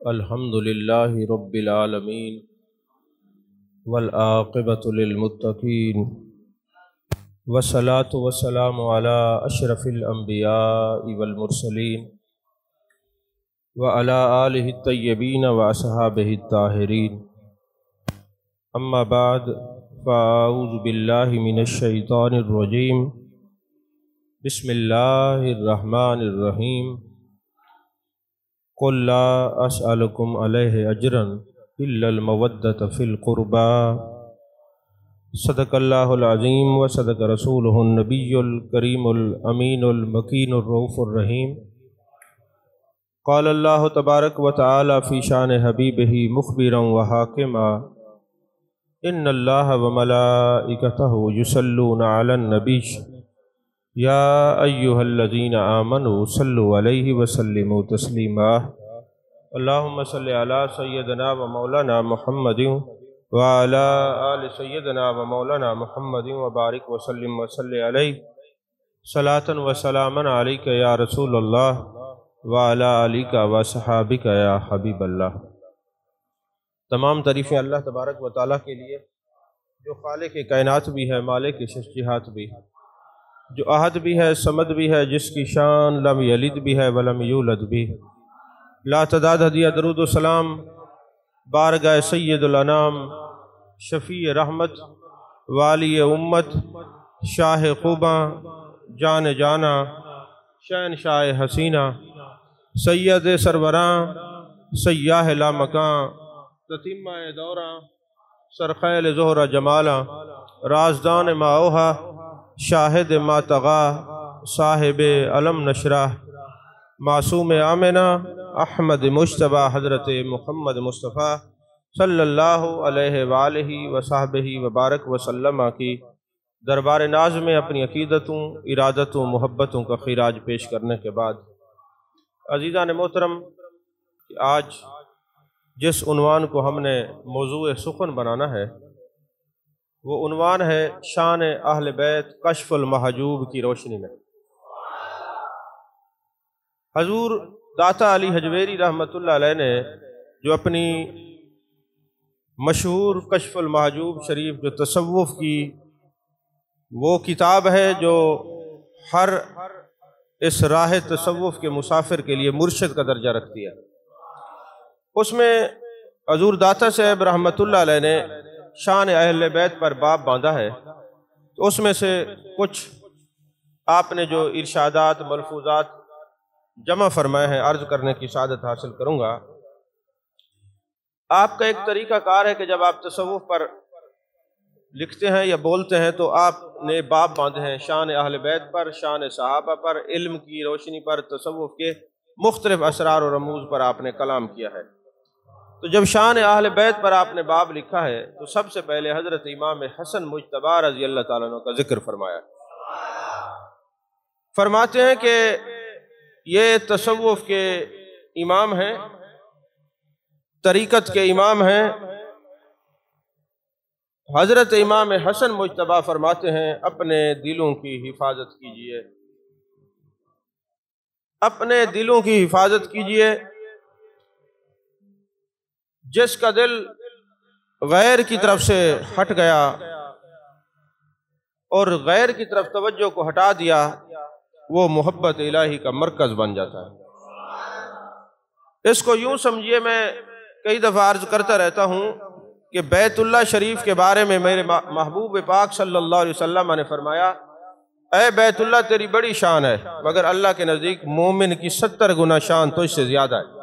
الحمد للہ رب العالمین والعاقبۃ للمتقین والصلاۃ والسلام علی اشرف الانبیاء والمرسلین وعلی آلہ الطیبین واصحابہ الطاہرین اما بعد فاعوذ باللہ من الشیطان الرجیم بسم اللہ الرحمن الرحیم قل لا اسألکم علیہ اجرا الا المودۃ فی القربى صدق اللہ العظیم وصدق رسولہ النبی الکریم الامین المکین الرؤوف الرحیم قال اللہ تبارک و تعالی فی شان حبیبہ مخبرا وحاکما ان اللہ وملائکتہ یصلون علی النبی یا ایہا الذین آمنوا صلوا علیہ وسلموا تسلیما اللہم صلی علی سیدنا و مولانا محمد وعلی آل سیدنا و مولانا محمد وبارک وسلم وصلی علیہ صلاۃ و سلاما علیک یا رسول اللہ وعلی آلک و صحابک یا حبیب اللہ۔ تمام تعریفیں اللہ تبارک و تعالیٰ کے لیے جو خالق کائنات بھی ہے، مالک شجاعت بھی ہے، جو احد بھی ہے، صمد بھی ہے، جس کی شان لم یلد بھی ہے ولم یولد بھی۔ لا تعداد ہدیہ درود و سلام بارگاہ سید الانام، شفیع رحمت، والی امت، شاہ خوباں، جان جانا، شہنشاہ حسینہ، سید سروراں، سیاہ لامکاں، تتمہ دوراں، سرخیل زہرہ جمالاں، رازدان ما اوہا، شاہد ما طغا، صاحب علم نشرہ، معصوم آمنہ، احمد مجتبیٰ، حضرت محمد مصطفیٰ صلی اللہ علیہ وآلہ وصحبہ وبارک وسلم کی دربار ناز میں اپنی عقیدتوں، ارادتوں، محبتوں کا خراج پیش کرنے کے بعد، عزیزان محترم، آج جس عنوان کو ہم نے موضوع سخن بنانا ہے وہ عنوان ہے شان اہل بیت کشف المحجوب کی روشنی میں۔ حضور داتا علی حجویری رحمۃ اللہ علیہ نے جو اپنی مشہور کشف المحجوب شریف جو تصوف کی وہ کتاب ہے جو ہر اس راہ تصوف کے مسافر کے لیے مرشد کا درجہ رکھتی ہے، اس میں حضور داتا صاحب رحمۃ اللہ علیہ نے شان اہل بیت پر باب باندھا ہے، تو اس میں سے کچھ آپ نے جو ارشادات ملفوظات جمع فرمائے ہیں عرض کرنے کی سعادت حاصل کروں گا۔ آپ کا ایک طریقہ کار ہے کہ جب آپ تصوف پر لکھتے ہیں یا بولتے ہیں تو آپ نے باب باندھے ہیں شان اہل بیت پر، شان صحابہ پر، علم کی روشنی پر، تصوف کے مختلف اسرار و رموز پر آپ نے کلام کیا ہے۔ تو جب شان اہل بیت پر آپ نے باب لکھا ہے تو سب سے پہلے حضرت امام حسن مجتبیٰ رضی اللہ تعالیٰ عنہ کا ذکر فرمایا۔ فرماتے ہیں کہ یہ تصوف کے امام ہیں، طریقت کے امام ہیں۔ حضرت امام حسن مجتبیٰ فرماتے ہیں اپنے دلوں کی حفاظت کیجئے، اپنے دلوں کی حفاظت کیجئے۔ جس کا دل غیر کی طرف سے ہٹ گیا اور غیر کی طرف توجہ کو ہٹا دیا وہ محبت الہی کا مرکز بن جاتا ہے۔ اس کو یوں سمجھیے، میں کئی دفعہ عرض کرتا رہتا ہوں کہ بیت اللہ شریف کے بارے میں میرے محبوب پاک صلی اللہ علیہ وسلم نے فرمایا، اے بیت اللہ تیری بڑی شان ہے مگر اللہ کے نزدیک مومن کی 70 گنا شان تو اس سے زیادہ ہے۔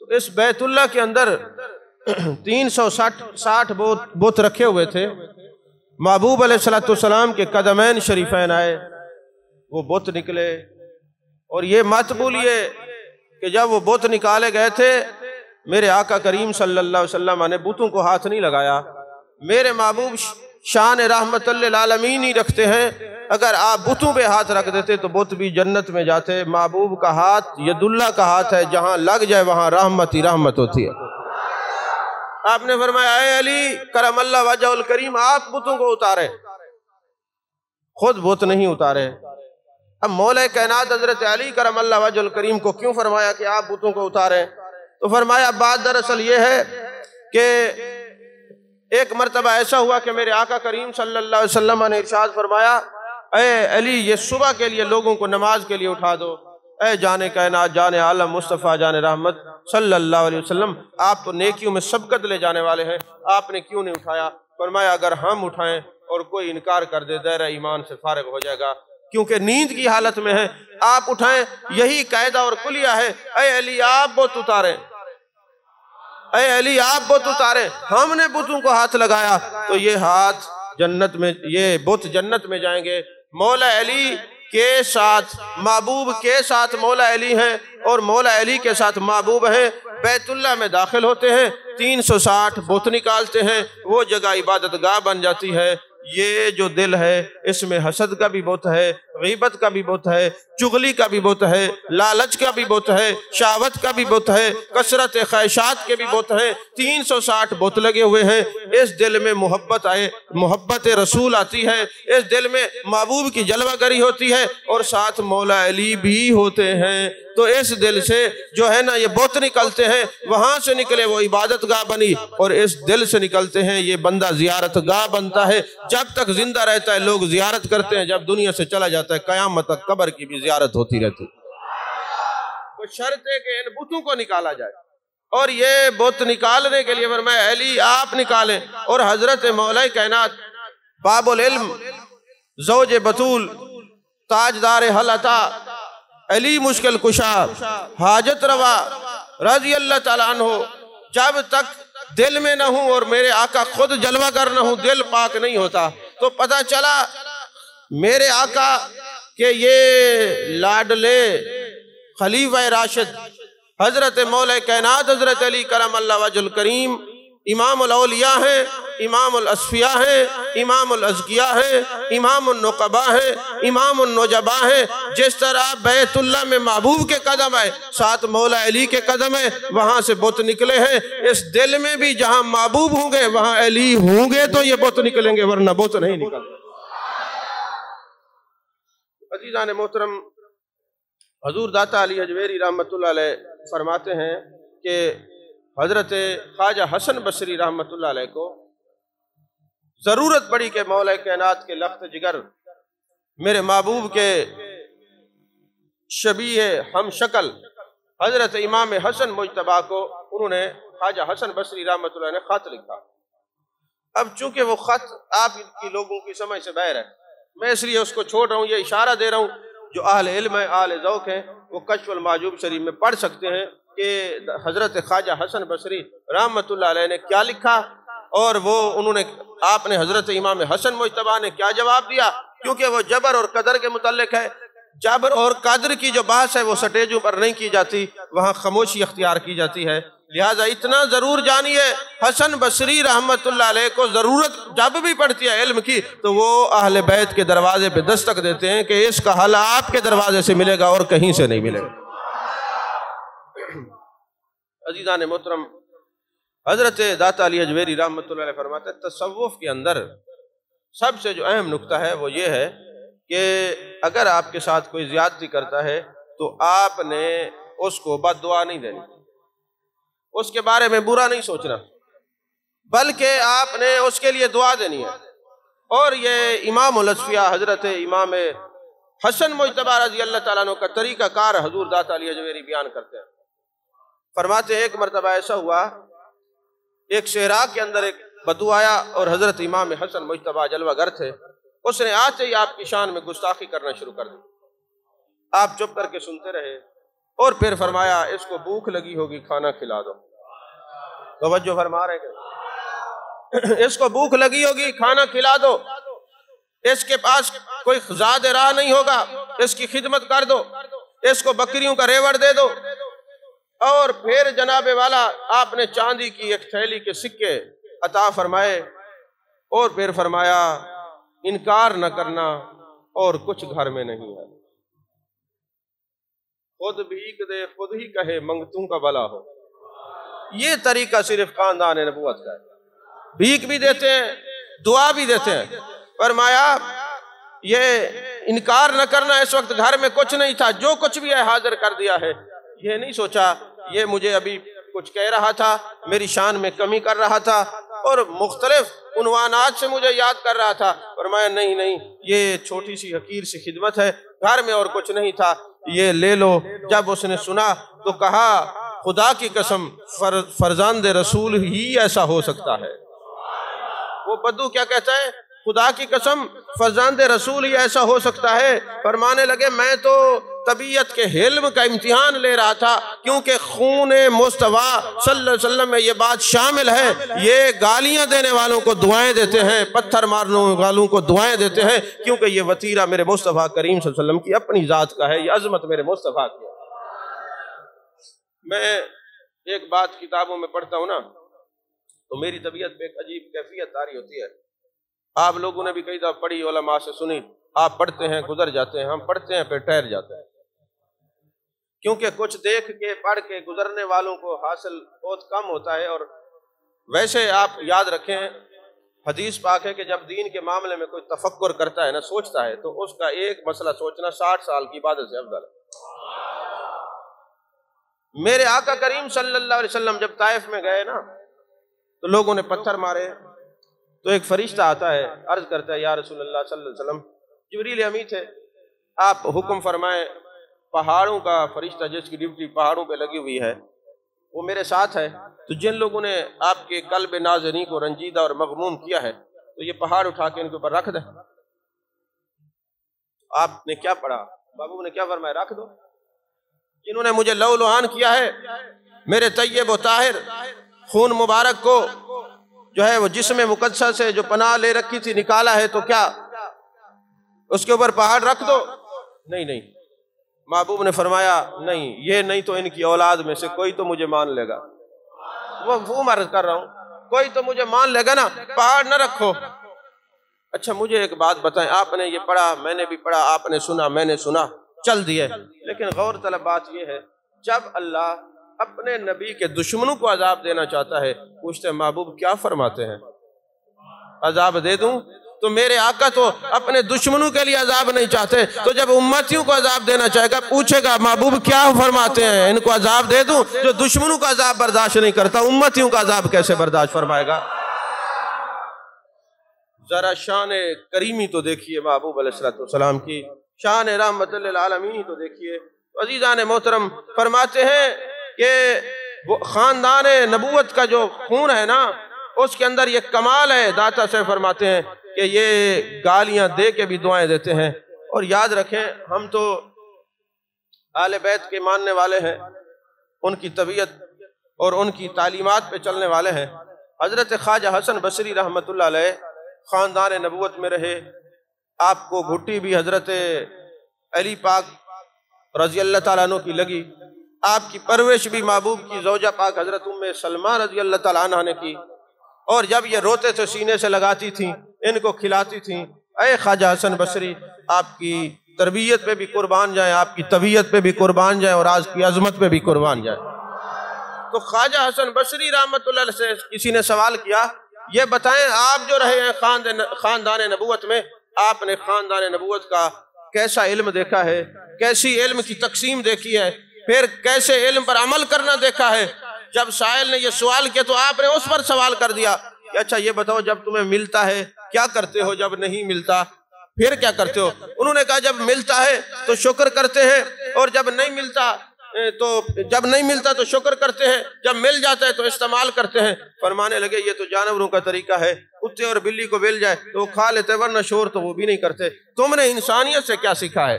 تو اس بیت اللہ کے اندر 360 بت رکھے ہوئے تھے۔ محبوب علیہ السلام کے قدمین شریفین آئے، وہ بت نکلے، اور یہ مت بولیے کہ جب وہ بت نکالے گئے تھے میرے آقا کریم صلی اللہ علیہ وسلم نے بتوں کو ہاتھ نہیں لگایا۔ میرے محبوب شان رحمت للعالمین ہی رکھتے ہیں، اگر آپ بتوں پہ ہاتھ رکھ دیتے تو بت بھی جنت میں جاتے۔ محبوب کا ہاتھ ید اللہ کا ہاتھ ہے، جہاں لگ جائے وہاں رحمت ہی رحمت ہوتی ہے۔ آپ نے فرمایا اے علی کرم اللہ وجہ الکریم، آپ بتوں کو اتارے، خود بت نہیں اتارے۔ اب مولا کائنات حضرت علی کرم اللہ وجہ الکریم کو کیوں فرمایا کہ آپ بتوں کو اتاریں؟ تو فرمایا بات دراصل یہ ہے کہ ایک مرتبہ ایسا ہوا کہ میرے آقا کریم صلی اللہ علیہ وسلم نے ارشاد فرمایا اے علی یہ صبح کے لیے لوگوں کو نماز کے لیے اٹھا دو، اے جان کائنات جان عالم مصطفیٰ جان رحمت صلی اللہ علیہ وسلم آپ تو نیکیوں میں سبقت لے جانے والے ہیں، آپ نے کیوں نہیں اٹھایا؟ فرمایا اگر ہم اٹھائیں اور کوئی انکار کر دے دائرہ ایمان سے فارغ ہو جائے گا، کیونکہ نیند کی حالت میں ہے، آپ اٹھائیں، یہی قاعدہ اور کلیہ ہے۔ اے علی آپ بت اتاریں، اے علی آپ بت اتاریں۔ ہم نے بتوں کو ہاتھ لگایا تو یہ ہاتھ جنت میں، یہ بت جنت میں جائیں گے۔ مولا علی کے ساتھ محبوب کے ساتھ مولا علی ہیں اور مولا علی کے ساتھ محبوب ہیں، بیت اللہ میں داخل ہوتے ہیں، 360 بت نکالتے ہیں، وہ جگہ عبادت گاہ بن جاتی ہے۔ یہ جو دل ہے اس میں حسد کا بھی بت ہے، غیبت کا بھی بت ہے، چغلی کا بھی بت ہے، لالچ کا بھی بت ہے، شہوت کا بھی بت ہے، کثرت خواہشات کے بھی بت ہیں، 360 بت لگے ہوئے ہیں۔ اس دل میں محبت آئے، محبت رسول آتی ہے، اس دل میں محبوب کی جلوہ گری ہوتی ہے اور ساتھ مولا علی بھی ہوتے ہیں، تو اس دل سے جو ہے نا یہ بت نکلتے ہیں، وہاں سے نکلے وہ عبادت گاہ بنی، اور اس دل سے نکلتے ہیں یہ بندہ زیارت گاہ بنتا ہے۔ جب تک زندہ رہتا ہے لوگ زیارت کرتے ہیں، جب دنیا سے چلا جاتا ہے قیامت تک قبر کی بھی زیارت ہوتی رہتی۔ تو شرط ہے کہ ان بتوں کو نکالا جائے، اور یہ بت نکالنے کے لیے فرمایا علی آپ نکالیں، اور حضرت مولا کائنات باب العلم زوج بطول تاجدار حل عطا علی مشکل کشا حاجت روا رضی اللہ تعالیٰ عنہ، جب تک دل میں نہ ہوں اور میرے آقا خود جلوہ گر نہ ہوں، دل پاک نہیں ہوتا۔ تو پتہ چلا میرے آقا کہ یہ لاڈلے خلیفہ راشد حضرت مولا کائنات حضرت علی کرم اللہ وجہ الکریم امام الاولیاء ہیں، امام الاصفیاء ہیں، امام الازکیاء ہیں، امام النقباء ہیں، امام النجباء ہیں۔ جس طرح بیت اللہ میں محبوب کے قدم ہے، ساتھ مولا علی کے قدم ہے، وہاں سے بت نکلے ہیں۔ اس دل میں بھی جہاں محبوب ہوں گے وہاں علی ہوں گے تو یہ بت نکلیں گے، ورنہ بت نہیں نکلیں گے۔ عزیزان محترم، حضور داتا علی حجویری رحمت اللہ علیہ فرماتے ہیں کہ حضرت خواجہ حسن بصری رحمت اللہ علیہ کو ضرورت پڑی کہ مولا کائنات کے لخت جگر میرے محبوب کے شبیہ ہم شکل حضرت امام حسن مجتبیٰ کو انہوں نے خواجہ حسن بصری رحمت اللہ نے خط لکھا۔ اب چونکہ وہ خط آپ کی لوگوں کی سمجھ سے باہر ہے، میں اس لیے اس کو چھوڑ رہا ہوں، یہ اشارہ دے رہا ہوں جو اہل علم ہیں، اہل ذوق ہیں، وہ کشف المعجوب شریف میں پڑھ سکتے ہیں کہ حضرت خواجہ حسن بصری رحمت اللہ علیہ نے کیا لکھا، اور وہ انہوں نے آپ نے حضرت امام حسن مجتبیٰ نے کیا جواب دیا، کیونکہ وہ جبر اور قدر کے متعلق ہے۔ جبر اور قدر کی جو بحث ہے وہ سٹیجوں پر نہیں کی جاتی، وہاں خاموشی اختیار کی جاتی ہے۔ لہٰذا اتنا ضرور جانیے حسن بصری رحمت اللہ علیہ کو ضرورت جب بھی پڑتی ہے علم کی تو وہ اہل بیت کے دروازے پہ دستک دیتے ہیں کہ اس کا حل آپ کے دروازے سے ملے گا اور کہیں سے نہیں ملے گا۔ عزیزان محترم، حضرت داتا علی حجویری رحمت اللہ علیہ فرماتے ہیں تصوف کے اندر سب سے جو اہم نکتہ ہے وہ یہ ہے کہ اگر آپ کے ساتھ کوئی زیادتی کرتا ہے تو آپ نے اس کو بد دعا نہیں دینی، اس کے بارے میں برا نہیں سوچنا، بلکہ آپ نے اس کے لیے دعا دینی ہے۔ اور یہ امام الاصفیاء حضرت امام حسن مجتبیٰ رضی اللہ تعالیٰ عنہ کا طریقہ کار حضور داتا علی حجویری بیان کرتے ہیں۔ فرماتے ہیں ایک مرتبہ ایسا ہوا، ایک صحرا کے اندر ایک بدو آیا اور حضرت امام حسن مجتبیٰ جلوہ گر تھے، اس نے آتے ہی آپ کی شان میں گستاخی کرنا شروع کر دی۔ آپ چپ کر کے سنتے رہے اور پھر فرمایا اس کو بھوک لگی ہوگی، کھانا کھلا دو۔ توجہ فرما رہے کہ اس کو بھوک لگی ہوگی، کھانا کھلا دو، اس کے پاس کوئی زاد راہ نہیں ہوگا، اس کی خدمت کر دو، اس کو بکریوں کا ریوڑ دے دو۔ اور پھر جناب والا آپ نے چاندی کی ایک تھیلی کے سکے عطا فرمائے اور پھر فرمایا انکار نہ کرنا اور کچھ گھر میں نہیں ہے، خود بھیک دے خود ہی کہے منگتوں کا بلا ہو۔ یہ طریقہ صرف خاندان نبوت کا ہے، بھیک بھی دیتے ہیں، دعا بھی دیتے ہیں۔ فرمایا یہ انکار نہ کرنا، اس وقت گھر میں کچھ نہیں تھا، جو کچھ بھی ہے حاضر کر دیا ہے، یہ نہیں سوچا یہ مجھے ابھی کچھ کہہ رہا تھا، میری شان میں کمی کر رہا تھا اور مختلف عنوانات سے مجھے یاد کر رہا تھا۔ فرمایا نہیں نہیں، یہ چھوٹی سی حقیر سی خدمت ہے، گھر میں اور کچھ نہیں تھا، یہ لے لو۔ جب اس نے سنا تو کہا خدا کی قسم فرزند رسول ہی ایسا ہو سکتا ہے۔ وہ بدو کیا کہتا ہے؟ خدا کی قسم فرزند رسول ہی ایسا ہو سکتا ہے۔ فرمانے لگے میں تو طبیعت کے حلم کا امتحان لے رہا تھا، کیونکہ خون مصطفیٰ صلی اللہ علیہ وسلم میں یہ بات شامل ہے، یہ گالیاں دینے والوں کو دعائیں دیتے ہیں، پتھر مارنے والوں کو دعائیں دیتے ہیں، کیونکہ یہ وتیرہ میرے مصطفیٰ کریم صلی اللہ علیہ وسلم کی اپنی ذات کا ہے، یہ عظمت میرے مصطفیٰ کی ہے۔ میں ایک بات کتابوں میں پڑھتا ہوں نا تو میری طبیعت پہ ایک عجیب کیفیت طاری ہوتی ہے۔ آپ لوگوں نے بھی کئی دفعہ پڑھی، علماء سے سنی، آپ پڑھتے ہیں گزر جاتے ہیں، ہم پڑھتے ہیں پھر ٹھہر جاتے ہیں، کیونکہ کچھ دیکھ کے پڑھ کے گزرنے والوں کو حاصل بہت کم ہوتا ہے۔ اور ویسے آپ یاد رکھیں، حدیث پاک ہے کہ جب دین کے معاملے میں کوئی تفکر کرتا ہے نا، سوچتا ہے، تو اس کا ایک مسئلہ سوچنا 60 سال کی عبادت سے افضل ہے۔ میرے آقا کریم صلی اللہ علیہ وسلم جب طائف میں گئے نا تو لوگوں نے پتھر مارے، تو ایک فرشتہ آتا ہے، عرض کرتا ہے یا رسول اللہ صلی اللہ علیہ وسلم، جبریل امی تھے، آپ حکم فرمائیں، پہاڑوں کا فرشتہ جس کی ڈیوٹی پہاڑوں پہ لگی ہوئی ہے وہ میرے ساتھ ہے، تو جن لوگوں نے آپ کے قلب ناظرین کو رنجیدہ اور مغموم کیا ہے تو یہ پہاڑ اٹھا کے ان کے اوپر رکھ دیں۔ آپ نے کیا پڑھا؟ بابو نے کیا فرمایا؟ رکھ دو۔ جنہوں نے مجھے لو لوہان کیا ہے، میرے طیب و طاہر خون مبارک کو جو ہے وہ جسم مقدسہ سے جو پناہ لے رکھی تھی نکالا ہے، تو کیا اس کے اوپر پہاڑ رکھ دو؟ نہیں نہیں۔ محبوب نے فرمایا نہیں، یہ نہیں تو ان کی اولاد میں سے کوئی تو مجھے مان لے گا۔ وہ عرض کر رہا ہوں، کوئی تو مجھے مان لے گا نا، پہاڑ نہ رکھو۔ اچھا مجھے ایک بات بتائیں، آپ نے یہ پڑھا، میں نے بھی پڑھا، آپ نے سنا، میں نے سنا، چل دیے، لیکن غور طلب بات یہ ہے، جب اللہ اپنے نبی کے دشمنوں کو عذاب دینا چاہتا ہے، پوچھتے ہیں محبوب کیا فرماتے ہیں؟ عذاب دے دوں؟ تو میرے آقا تو اپنے دشمنوں کے لیے عذاب نہیں چاہتے، تو جب امتیوں کو عذاب دینا چاہے گا پوچھے گا محبوب کیا فرماتے ہیں، ان کو عذاب دے دوں؟ جو دشمنوں کا عذاب برداشت نہیں کرتا، امتیوں کا عذاب کیسے برداشت فرمائے گا؟ ذرا شان کریمی تو دیکھیے محبوب علیہ السلام کی، شان رحمت للعالمین تو دیکھیے۔ عزیزان محترم، فرماتے ہیں کہ وہ خاندان نبوت کا جو خون ہے نا، اس کے اندر یہ کمال ہے۔ داتا سے فرماتے ہیں کہ یہ گالیاں دے کے بھی دعائیں دیتے ہیں۔ اور یاد رکھیں، ہم تو اہل بیت کے ماننے والے ہیں، ان کی طبیعت اور ان کی تعلیمات پہ چلنے والے ہیں۔ حضرت خواجہ حسن بصری رحمت اللہ علیہ خاندان نبوت میں رہے، آپ کو گھٹی بھی حضرت علی پاک رضی اللہ تعالیٰ عنہ کی لگی، آپ کی پرورش بھی محبوب کی زوجہ پاک حضرت ام سلمہ رضی اللہ تعالیٰ عنہ نے کی، اور جب یہ روتے تھے سینے سے لگاتی تھیں، ان کو کھلاتی تھیں۔ اے خواجہ حسن بصری، آپ کی تربیت پہ بھی قربان جائیں، آپ کی طبیعت پہ بھی قربان جائیں، اور آج کی عظمت پہ بھی قربان جائیں۔ تو خواجہ حسن بصری رحمت اللہ علیہ سے کسی نے سوال کیا، یہ بتائیں آپ جو رہے ہیں خاندان نبوت میں، آپ نے خاندان نبوت کا کیسا علم دیکھا ہے، کیسی علم کی تقسیم دیکھی ہے، پھر کیسے علم پر عمل کرنا دیکھا ہے؟ جب سائل نے یہ سوال کیا تو آپ نے اس پر سوال کر دیا کہ اچھا یہ بتاؤ جب تمہیں ملتا ہے کیا کرتے ہو، جب نہیں ملتا پھر کیا کرتے ہو؟ انہوں نے کہا جب ملتا ہے تو شکر کرتے ہیں، اور جب نہیں ملتا تو شکر کرتے ہیں، جب مل جاتا ہے تو استعمال کرتے ہیں۔ فرمانے لگے یہ تو جانوروں کا طریقہ ہے، کتے اور بلی کو مل جائے تو وہ کھا لیتے، ورنہ شور تو وہ بھی نہیں کرتے، تم نے انسانیت سے کیا سیکھا ہے؟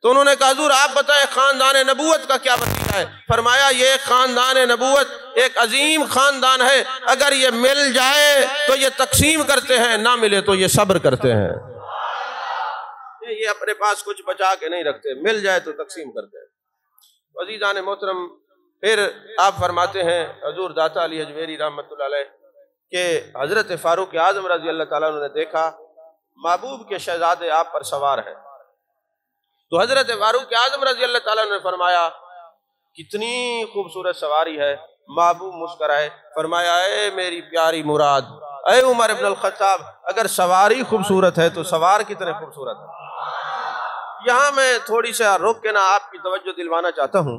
تو انہوں نے کہا حضور آپ بتائیں خاندان نبوت کا کیا وظیفہ ہے؟ فرمایا یہ خاندان نبوت ایک عظیم خاندان ہے، اگر یہ مل جائے تو یہ تقسیم کرتے ہیں، نہ ملے تو یہ صبر کرتے ہیں۔ یہ اپنے پاس کچھ بچا کے نہیں رکھتے، مل جائے تو تقسیم کرتے ہیں۔ عزیزان محترم، پھر آپ فرماتے ہیں حضور داتا علی حجویری رحمت اللہ علیہ کہ حضرت فاروق اعظم رضی اللہ تعالیٰ عنہ نے دیکھا محبوب کے شہزادے آپ پر سوار ہیں، تو حضرت فاروق اعظم رضی اللہ تعالیٰ عنہ نے فرمایا کتنی خوبصورت سواری ہے۔ محبوب مسکرائے، فرمایا اے میری پیاری مراد، اے عمر ابن الخطاب، اگر سواری خوبصورت ہے تو سوار کتنے خوبصورت ہے۔ یہاں میں تھوڑی سا روک کے نا آپ کی توجہ دلوانا چاہتا ہوں۔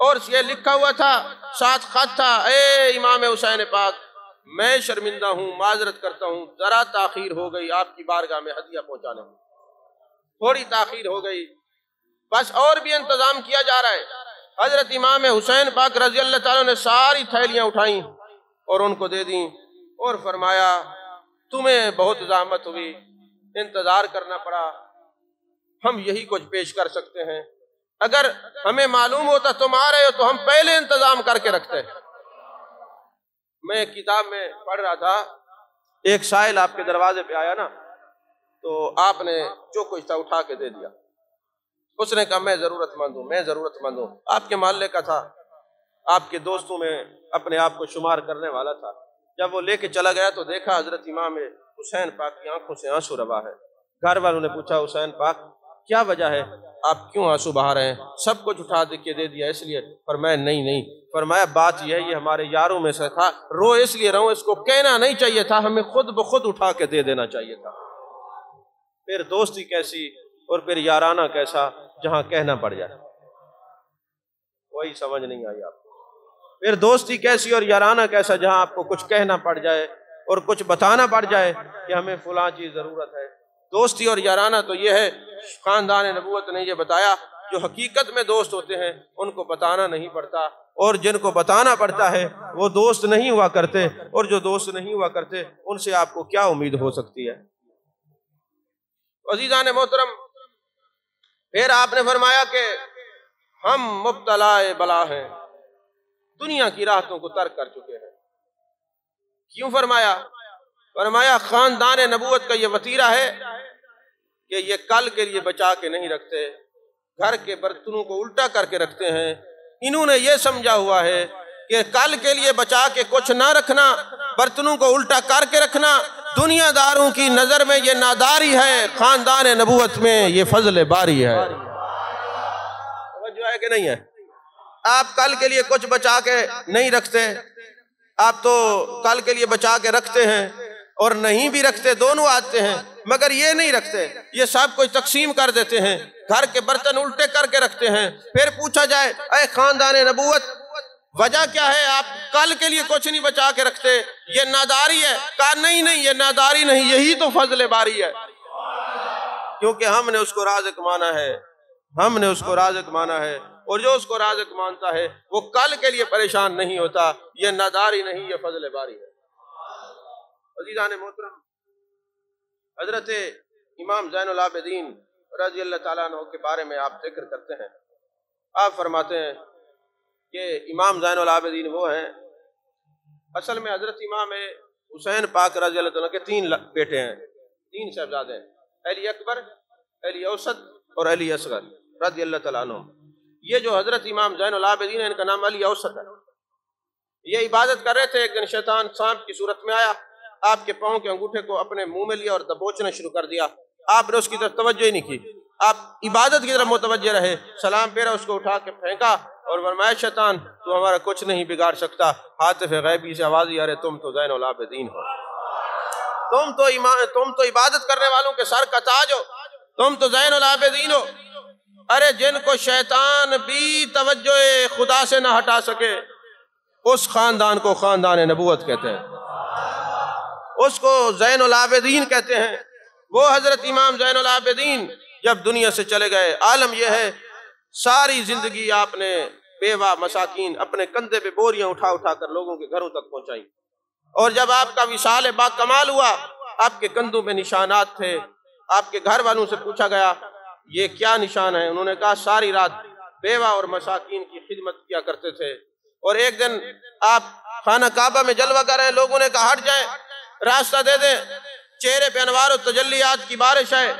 اور یہ لکھا ہوا تھا، ساتھ خط تھا، اے امام حسین پاک میں شرمندہ ہوں، معذرت کرتا ہوں، ذرا تاخیر ہو گئی آپ کی بارگاہ میں ہدیہ پہنچانے میں، تھوڑی تاخیر ہو گئی، بس اور بھی انتظام کیا جا رہا ہے۔ حضرت امام حسین پاک رضی اللہ تعالیٰ نے ساری تھیلیاں اٹھائیں اور ان کو دے دیں اور فرمایا تمہیں بہت زحمت ہوئی، انتظار کرنا پڑا، ہم یہی کچھ پیش کر سکتے ہیں، اگر ہمیں معلوم ہوتا تم آ رہے ہو تو ہم پہلے انتظام کر کے رکھتے۔ میں ایک کتاب میں پڑھ رہا تھا، ایک سائل آپ کے دروازے پہ آیا نا تو آپ نے جو کچھ تھا اٹھا کے دے دیا، اس نے کہا میں ضرورت مند ہوں، میں ضرورت مند ہوں، آپ کے محلے کا تھا، آپ کے دوستوں میں اپنے آپ کو شمار کرنے والا تھا، جب وہ لے کے چلا گیا تو دیکھا حضرت امام حسین پاک کی آنکھوں سے آنسو روا ہے۔ گھر والوں نے پوچھا حسین پاک کیا وجہ ہے، آپ کیوں آنسو بہا رہے ہیں؟ سب کچھ اٹھا کے دے دیا اس لیے؟ فرمایا نہیں، فرمایا بات یہ ہے یہ ہمارے یاروں میں سے تھا، رو اس لیے رہوں، اس کو کہنا نہیں چاہیے تھا، ہمیں خود بخود اٹھا کے دے دینا چاہیے تھا۔ پھر دوستی کیسی اور پھر یارانہ کیسا جہاں کہنا پڑ جائے، وہی سمجھ نہیں آئی آپ کو۔ پھر دوستی کیسی اور یارانہ کیسا جہاں آپ کو کچھ کہنا پڑ جائے اور کچھ بتانا پڑ جائے کہ ہمیں فلاں چیز ضرورت ہے۔ دوستی اور یارانہ تو یہ ہے، خاندان نبوت نے یہ بتایا، جو حقیقت میں دوست ہوتے ہیں ان کو بتانا نہیں پڑتا، اور جن کو بتانا پڑتا ہے وہ دوست نہیں ہوا کرتے، اور جو دوست نہیں ہوا کرتے ان سے آپ کو کیا امید ہو سکتی ہے۔ عزیزان محترم، پھر آپ نے فرمایا کہ ہم مبتلا بلا ہیں، دنیا کی راحتوں کو ترک کر چکے ہیں۔ کیوں فرمایا؟ فرمایا خاندان نبوت کا یہ وتیرہ ہے کہ یہ کل کے لیے بچا کے نہیں رکھتے، گھر کے برتنوں کو الٹا کر کے رکھتے ہیں۔ انہوں نے یہ سمجھا ہوا ہے کہ کل کے لیے بچا کے کچھ نہ رکھنا، برتنوں کو الٹا کر کے رکھنا دنیا داروں کی نظر میں یہ ناداری ہے، خاندان نبوت میں یہ فضل باری ہے۔ سمجھو ہے کہ نہیں ہے؟ آپ کل کے لیے کچھ بچا کے نہیں رکھتے، آپ تو کل کے لیے بچا کے رکھتے ہیں اور نہیں بھی رکھتے، دونوں آتے ہیں، مگر یہ نہیں رکھتے، یہ سب کچھ تقسیم کر دیتے ہیں، گھر کے برتن الٹے کر کے رکھتے ہیں۔ پھر پوچھا جائے اے خاندان نبوت وجہ کیا ہے، آپ کل کے لیے کچھ نہیں بچا کے رکھتے، یہ ناداری ہے؟ کہا نہیں، یہ ناداری نہیں، یہی تو فضل باری ہے، کیونکہ ہم نے اس کو رازق مانا ہے، ہم نے اس کو رازق مانا ہے، اور جو اس کو رازق مانتا ہے وہ کل کے لیے پریشان نہیں ہوتا۔ یہ ناداری نہیں، یہ فضل باری ہے۔ عزیزان محترم، حضرت امام زین العابدین رضی اللہ تعالیٰ عنہ کے بارے میں آپ ذکر کرتے ہیں، آپ فرماتے ہیں کہ امام زین العابدین وہ ہیں، اصل میں حضرت امام حسین پاک رضی اللہ تعالیٰ کے 3 بیٹے ہیں، 3 صاحبزادے ہیں، علی اکبر، علی اوسط اور علی اصغر رضی اللہ تعالیٰ عنہ۔ یہ جو حضرت امام زین العابدین ہیں ان کا نام علی اوسط ہے۔ یہ عبادت کر رہے تھے، ایک دن شیطان سانپ کی صورت میں آیا، آپ کے پاؤں کے انگوٹھے کو اپنے منہ میں لیا اور دبوچنا شروع کر دیا۔ آپ نے اس کی طرف توجہ ہی نہیں کی، آپ عبادت کی طرف متوجہ رہے، سلام پھیرا، اس کو اٹھا کے پھینکا اور فرمایا شیطان تو ہمارا کچھ نہیں بگاڑ سکتا۔ ہاتف غیبی سے آواز آ رہے تم تو زین العابدین ہو، تم تو عبادت کرنے والوں کے سر کا تاج ہو، تم تو زین العابدین ہو۔ ارے جن کو شیطان بھی توجہ خدا سے نہ ہٹا سکے اس خاندان کو خاندان نبوت کہتے ہیں، اس کو زین العابدین کہتے ہیں۔ وہ حضرت امام زین العابدین جب دنیا سے چلے گئے، عالم یہ ہے ساری زندگی آپ نے بیوہ مساکین اپنے کندھے پہ بوریاں اٹھا اٹھا کر لوگوں کے گھروں تک پہنچائی، اور جب آپ کا وصال با کمال ہوا آپ کے کندھوں پہ نشانات تھے۔ آپ کے گھر والوں سے پوچھا گیا یہ کیا نشان ہے؟ انہوں نے کہا ساری رات بیوہ اور مساکین کی خدمت کیا کرتے تھے، اور ایک دن آپ خانہ کعبہ میں جلوہ کر رہے ہیں، لوگوں نے کہا ہٹ جائیں، راستہ دے دیں، چہرے پہ انوار و تجلیات کی بارش ہے،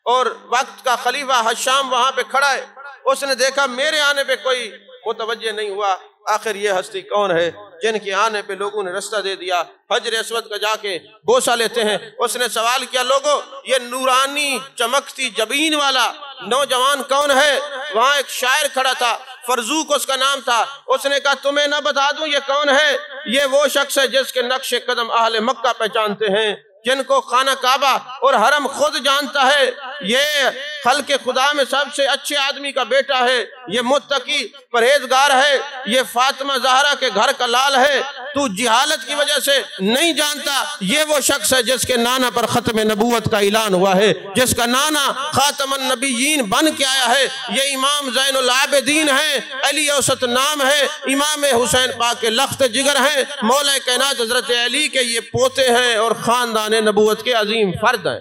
اور وقت کا خلیفہ حشام وہاں پہ کھڑا ہے، اس نے دیکھا میرے آنے پہ کوئی متوجہ نہیں ہوا، آخر یہ ہستی کون ہے جن کے آنے پہ لوگوں نے رستہ دے دیا؟ حجر اسود کا جا کے بوسہ لیتے ہیں۔ اس نے سوال کیا لوگوں یہ نورانی چمکتی جبین والا نوجوان کون ہے؟ وہاں ایک شاعر کھڑا تھا، فرزوق اس کا نام تھا، اس نے کہا تمہیں نہ بتا دوں یہ کون ہے؟ یہ وہ شخص ہے جس کے نقش قدم اہل مکہ پہچانتے ہیں، جن کو خانہ کعبہ اور حرم خود جانتا ہے یہ خلق خدا میں سب سے اچھے آدمی کا بیٹا ہے، یہ متقی پرہیزگار ہے، یہ فاطمہ زہرا کے گھر کا لال ہے، تو جہالت کی وجہ سے نہیں جانتا یہ وہ شخص ہے جس کے نانا پر ختم نبوت کا اعلان ہوا ہے، جس کا نانا خاتم النبیین بن کے آیا ہے۔ یہ امام زین العابدین ہیں، علی اوسط نام ہے، امام حسین پاک کے لخت جگر ہیں، مولا کائنات حضرت علی کے یہ پوتے ہیں اور خاندان نبوت کے عظیم فرد ہیں۔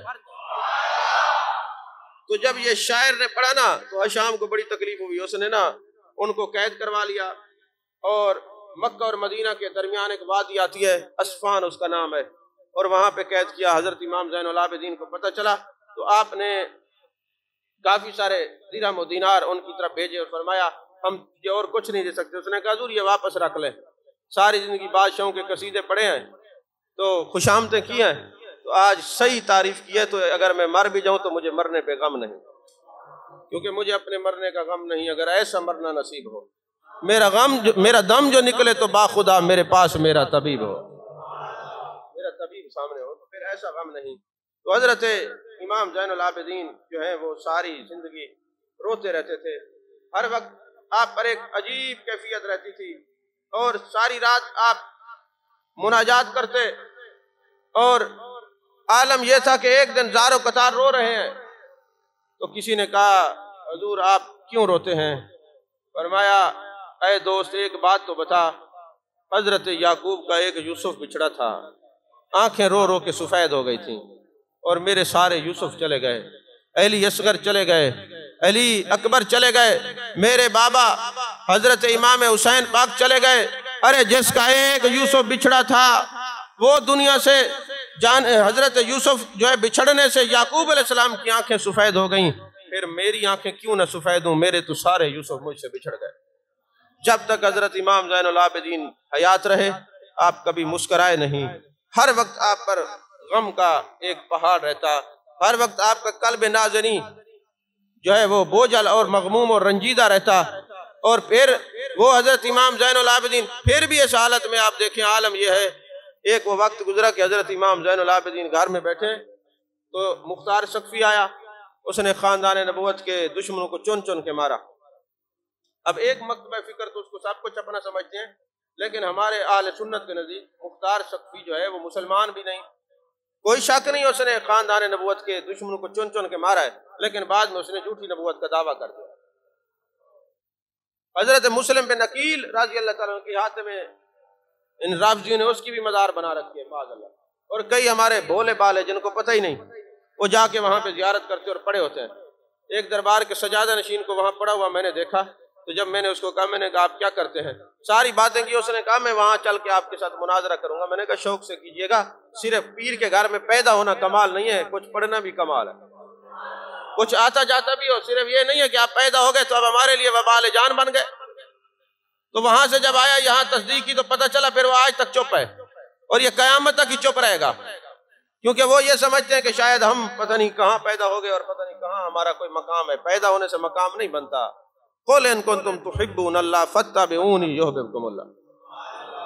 تو جب یہ شاعر نے پڑھا نا تو حشام کو بڑی تکلیف ہوئی، اس نے نا ان کو قید کروا لیا، اور مکہ اور مدینہ کے درمیان ایک وادی آتی ہے، اسفان اس کا نام ہے، اور وہاں پہ قید کیا۔ حضرت امام زین العابدین کو پتہ چلا تو آپ نے کافی سارے درہم و دینار ان کی طرف بھیجے اور فرمایا ہم یہ اور کچھ نہیں دے سکتے۔ اس نے کہا حضور یہ واپس رکھ لیں، ساری زندگی بادشاہوں کے قصیدے پڑھے ہیں تو خوشامدیں کی ہیں، تو آج صحیح تعریف کی ہے، تو اگر میں مر بھی جاؤں تو مجھے مرنے پہ غم نہیں، کیونکہ مجھے اپنے مرنے کا غم نہیں، اگر ایسا مرنا نصیب ہو، میرا دم جو نکلے تو باخدا میرے پاس میرا طبیب ہو، میرا طبیب سامنے ہو، تو پھر ایسا غم نہیں۔ تو حضرت امام زین العابدین جو ہیں وہ ساری زندگی روتے رہتے تھے، ہر وقت آپ پر ایک عجیب کیفیت رہتی تھی، اور ساری رات آپ مناجات کرتے، اور عالم یہ تھا کہ ایک دن زار و قطار رو رہے ہیں تو کسی نے کہا حضور آپ کیوں روتے ہیں؟ فرمایا اے دوست ایک بات تو بتا، حضرت یعقوب کا ایک یوسف بچھڑا تھا، آنکھیں رو رو کے سفید ہو گئی تھیں، اور میرے سارے یوسف چلے گئے، علی اصغر چلے گئے، علی اکبر چلے گئے، میرے بابا حضرت امام حسین پاک چلے گئے، ارے جس کا ایک یوسف بچھڑا تھا وہ دنیا سے حضرت یوسف جو ہے بچھڑنے سے یعقوب علیہ السلام کی آنکھیں سفید ہو گئیں، پھر میری آنکھیں کیوں نہ سفید ہوں، میرے تو سارے یوسف مجھ سے بچھڑ گئے۔ جب تک حضرت امام زین العابدین حیات رہے آپ کبھی مسکرائے نہیں، ہر وقت آپ پر غم کا ایک پہاڑ رہتا، ہر وقت آپ کا قلب نازنی جو ہے وہ بوجھل اور مغموم اور رنجیدہ رہتا۔ اور پھر وہ حضرت امام زین العابدین پھر بھی اس حالت میں آپ دیکھیں، عالم یہ ہے، ایک وہ وقت گزرا کہ حضرت امام زین العابدین گھر میں بیٹھے تو مختار سقفی آیا، اس نے خاندان نبوت کے دشمنوں کو چن چن کے مارا۔ اب ایک مکتبہ فکر تو اس کو سب کچھ اپنا سمجھتے ہیں، لیکن ہمارے اہل سنت کے نزدیک مختار سقفی جو ہے وہ مسلمان بھی نہیں، کوئی شک نہیں اس نے خاندان نبوت کے دشمنوں کو چن چن کے مارا ہے، لیکن بعد میں اس نے جھوٹی نبوت کا دعویٰ کر دیا۔ حضرت مسلم بن عقیل رضی اللہ تعالیٰ عنہ کے ہاتھ میں ان رافضیوں نے اس کی بھی مزار بنا رکھی ہے معاذ اللہ، اور کئی ہمارے بھولے بالے جن کو پتہ ہی نہیں وہ جا کے وہاں پہ زیارت کرتے اور پڑے ہوتے ہیں۔ ایک دربار کے سجادہ نشین کو وہاں پڑا ہوا میں نے دیکھا، تو جب میں نے اس کو کہا، میں نے کہا آپ کیا کرتے ہیں؟ ساری باتیں کی، اس نے کہا میں وہاں چل کے آپ کے ساتھ مناظرہ کروں گا۔ میں نے کہا شوق سے کیجئے گا، صرف پیر کے گھر میں پیدا ہونا کمال نہیں ہے، کچھ پڑھنا بھی کمال ہے، کچھ آتا جاتا بھی ہو، صرف یہ نہیں ہے کہ آپ پیدا ہو گئے تو اب ہمارے لیے وبال جان بن گئے۔ تو وہاں سے جب آیا یہاں تصدیق کی تو پتہ چلا پھر وہ آج تک چپ ہے، اور یہ قیامت تک ہی چپ رہے گا، کیونکہ وہ یہ سمجھتے ہیں کہ شاید ہم پتہ نہیں کہاں پیدا ہو گئے اور پتہ نہیں کہاں ہمارا کوئی مقام ہے۔ پیدا ہونے سے مقام نہیں بنتا۔ قُلْ إِن كُنتُمْ تُحِبُّونَ اللَّهَ فَاتَّبِعُونِي يُحْبِبْكُمُ اللَّهُ۔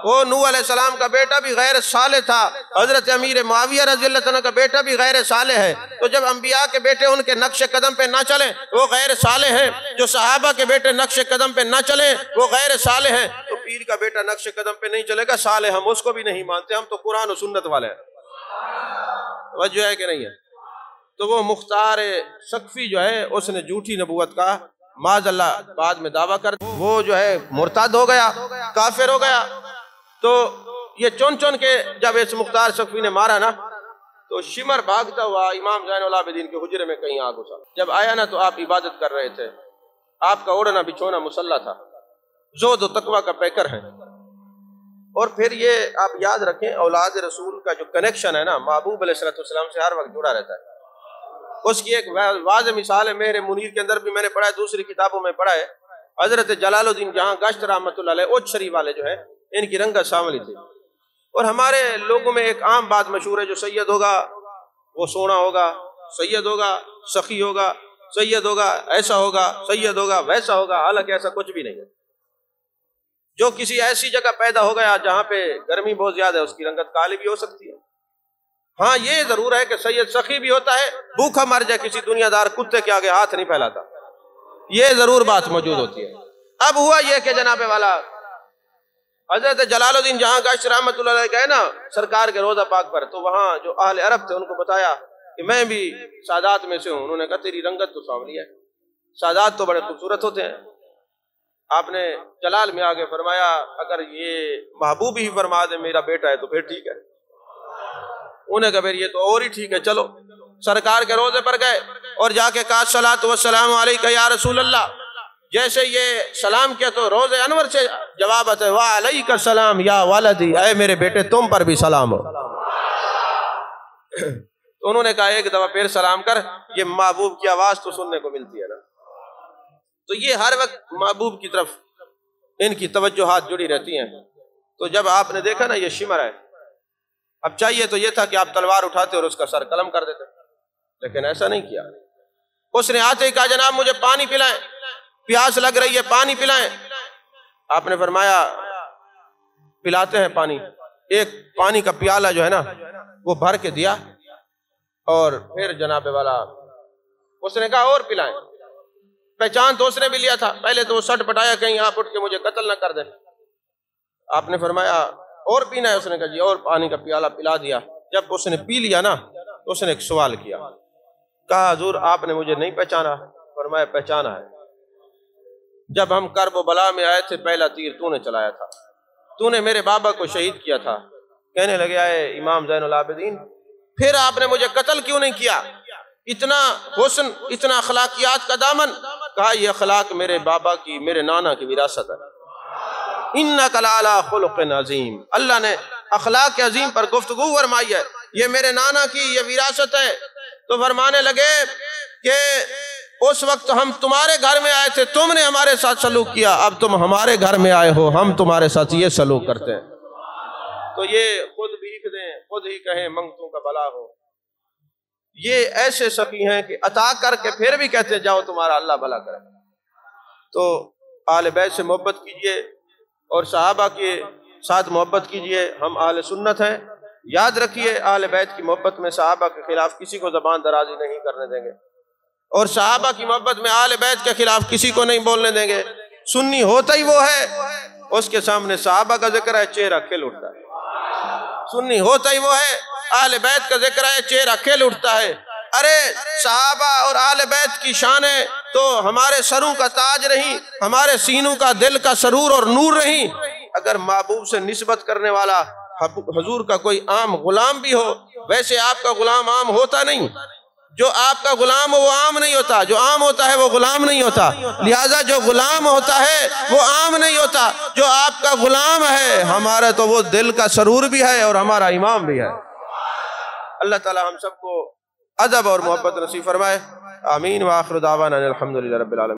وہ نوح علیہ السلام کا بیٹا بھی غیر صالح تھا، حضرت امیر معاویہ رضی اللہ عنہ کا بیٹا بھی غیر صالح ہے، تو جب انبیاء کے بیٹے ان کے نقش قدم پہ نہ چلیں وہ غیر صالح ہیں، جو صحابہ کے بیٹے نقش قدم پہ نہ چلیں وہ غیر صالح ہیں، تو پیر کا بیٹا نقش قدم پہ نہیں چلے گا صالح ہم اس کو بھی نہیں مانتے، ہم تو قرآن و سنت والے ہیں۔ وجہ ہے کہ نہیں ہے؟ تو وہ مختار سقفی جو ہے اس نے جھوٹی نبوت کا معاذ اللہ بعد میں دعویٰ کر، وہ جو ہے مرتد ہو گیا، کافر ہو گیا۔ تو یہ چن چن کے جب اس مختار سقفی نے مارا نا تو شمر بھاگتا ہوا امام زین العابدین کے حجرے میں کہیں آ گھسا۔ جب آیا نا تو آپ عبادت کر رہے تھے، آپ کا اوڑھنا بچھونا مسلح تھا، زہد و تقویٰ کا پیکر ہے۔ اور پھر یہ آپ یاد رکھیں اولاد رسول کا جو کنیکشن ہے نا محبوب علیہ السلام سے ہر وقت جڑا رہتا ہے۔ اس کی ایک واضح مثال ہے، مہر منیر کے اندر بھی میں نے پڑھا ہے، دوسری کتابوں میں پڑھا ہے، حضرت جلال الدین جہاں گشت رحمۃ اللہ علیہ اوج شریف والے جو ہیں ان کی رنگت سانولی تھی۔ اور ہمارے لوگوں میں ایک عام بات مشہور ہے، جو سید ہوگا وہ سونا ہوگا، سید ہوگا سخی ہوگا، سید ہوگا ایسا ہوگا، سید ہوگا ویسا ہوگا، حالانکہ ایسا کچھ بھی نہیں ہے۔ جو کسی ایسی جگہ پیدا ہو گیا جہاں پہ گرمی بہت زیادہ ہے اس کی رنگت کالی بھی ہو سکتی ہے، ہاں یہ ضرور ہے کہ سید سخی بھی ہوتا ہے، بھوکا مر جائے کسی دنیا دار کتے کے آگے ہاتھ نہیں پھیلاتا، یہ ضرور بات موجود ہوتی ہے۔ اب ہوا یہ کہ جناب والا حضرت جلال الدین جہاں گشت رحمت اللہ علیہ گئے نا سرکار کے روضہ پاک پر، تو وہاں جو اہل عرب تھے ان کو بتایا کہ میں بھی سادات میں سے ہوں۔ انہوں نے کہا تیری رنگت تو سانولی ہے، سادات تو بڑے خوبصورت ہوتے ہیں۔ آپ نے جلال میں آگے فرمایا اگر یہ محبوب ہی فرما دے میرا بیٹا ہے تو پھر ٹھیک ہے۔ انہیں کہا پھر یہ تو اور ہی ٹھیک ہے، چلو سرکار کے روضے پر گئے اور جا کے کہا الصلاۃ والسلام علیک یا رسول اللہ۔ جیسے یہ سلام کیا تو روضے انور سے جواب آتا ہے وعلیک السلام یا ولدی، اے میرے بیٹے تم پر بھی سلام ہو۔ تو انہوں نے کہا ایک دفعہ پھر سلام کر، یہ محبوب کی آواز تو سننے کو ملتی ہے نا۔ تو یہ ہر وقت محبوب کی طرف ان کی توجہات جڑی رہتی ہیں۔ تو جب آپ نے دیکھا نا یہ شمر ہے، اب چاہیے تو یہ تھا کہ آپ تلوار اٹھاتے اور اس کا سر قلم کر دیتے، لیکن ایسا نہیں کیا۔ اس نے آتے ہی کہا جناب مجھے پانی پلائیں، پیاس لگ رہی ہے پانی پلائیں۔ آپ نے فرمایا پلاتے ہیں پانی۔ ایک پانی کا پیالہ جو ہے نا وہ بھر کے دیا اور پھر جناب والا اس نے کہا اور پلائیں۔ پہچان تو اس نے بھی لیا تھا، پہلے تو وہ سٹ پٹایا کہیں آپ اٹھ کے مجھے قتل نہ کر دیں۔ آپ نے فرمایا اور پینا ہے؟ اس نے کہا جی، اور پانی کا پیالہ پلا دیا۔ جب اس نے پی لیا نا تو اس نے ایک سوال کیا، کہا حضور آپ نے مجھے نہیں پہچانا؟ فرمایا پہچانا ہے، جب ہم کرب و بلا میں آئے تھے پہلا تیر تو نے چلایا تھا، تو نے میرے بابا کو شہید کیا تھا۔ کہنے لگے اے امام زین العابدین پھر آپ نے مجھے قتل کیوں نہیں کیا؟ اتنا حسن، اتنا اخلاقیات کا دامن۔ کہا یہ اخلاق میرے بابا کی، میرے نانا کی وراثت ہے۔ انک لعلی خلق عظیم، اللہ نے اخلاق عظیم پر گفتگو فرمائی ہے، یہ میرے نانا کی یہ وراثت ہے۔ تو فرمانے لگے کہ اس وقت ہم تمہارے گھر میں آئے تھے، تم نے ہمارے ساتھ سلوک کیا، اب تم ہمارے گھر میں آئے ہو، ہم تمہارے ساتھ یہ سلوک کرتے ہیں۔ تو یہ خود بھیک دیں خود ہی کہیں منگتوں کا بلا ہو، یہ ایسے سخی ہیں کہ عطا کر کے پھر بھی کہتے ہیں جاؤ تمہارا اللہ بھلا کرے۔ تو اہل بیت سے محبت کیجئے اور صحابہ کے ساتھ محبت کیجئے۔ ہم اہل سنت ہیں، یاد رکھیے اہل بیت کی محبت میں صحابہ کے خلاف کسی کو زبان درازی نہیں کرنے دیں گے، اور صحابہ کی محبت میں اہل بیت کے خلاف کسی کو نہیں بولنے دیں گے۔ سنی ہوتا ہی وہ ہے اس کے سامنے صحابہ کا ذکر ہے چہرہ کھل اٹھتا ہے، سنی ہوتا ہی وہ ہے اہل بیت کا ذکر ہے چہرہ کھل اٹھتا ہے۔ ارے صحابہ اور اہل بیت کی شانیں تو ہمارے سروں کا تاج رہی، ہمارے سینوں کا دل کا سرور اور نور رہی۔ اگر محبوب سے نسبت کرنے والا حضور کا کوئی عام غلام بھی ہو، ویسے آپ کا غلام عام ہوتا نہیں، جو آپ کا غلام ہو وہ عام نہیں ہوتا، جو عام ہوتا ہے وہ غلام نہیں ہوتا، لہٰذا جو غلام ہوتا ہے وہ عام نہیں ہوتا۔ جو آپ کا غلام ہے ہمارا تو وہ دل کا سرور بھی ہے اور ہمارا امام بھی ہے۔ اللہ تعالی ہم سب کو ادب اور محبت نصیب فرمائے، آمین۔ وآخر دعوانا الحمدللہ رب العالمین۔